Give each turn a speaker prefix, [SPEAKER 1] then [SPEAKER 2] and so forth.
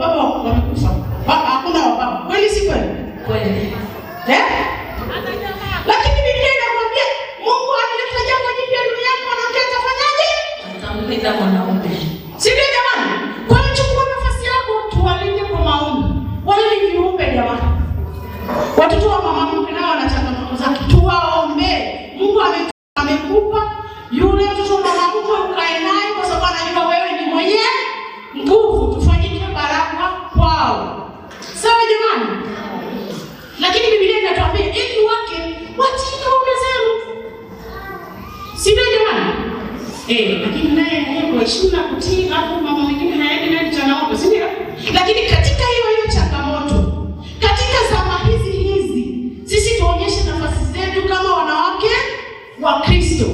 [SPEAKER 1] baba wamekufa. Hakuna baba. Kweli si kweli?
[SPEAKER 2] Kweli.
[SPEAKER 1] Lakini Biblia inakwambia Mungu ameleta jambo jipya duniani, mwanamke atafanyaje?
[SPEAKER 2] Atampenda mwanaume.
[SPEAKER 1] Si ndio jamani? Kwa hiyo chukua nafasi yako, tuwalinde kwa maombi. Wale ni viumbe jamani. Watoto wa mama mke nao wana changamoto zake. Tuwaombe. Mungu amekupa yule mtoto wa mama mke, ukae naye kwa sababu anajua wewe ni mwenye nguvu. Tufanyike baraka kwao. Sawa jamani? Lakini Biblia inatuambia ili wake watii waume zenu. Si ndio jamani? Lakini naye kwa heshima na kutii, hapo mama mwingine haendi na changamoto, si ndio? Lakini katika hiyo changamoto, katika zama hizi sisi tuonyeshe nafasi zetu kama wanawake wa Kristo.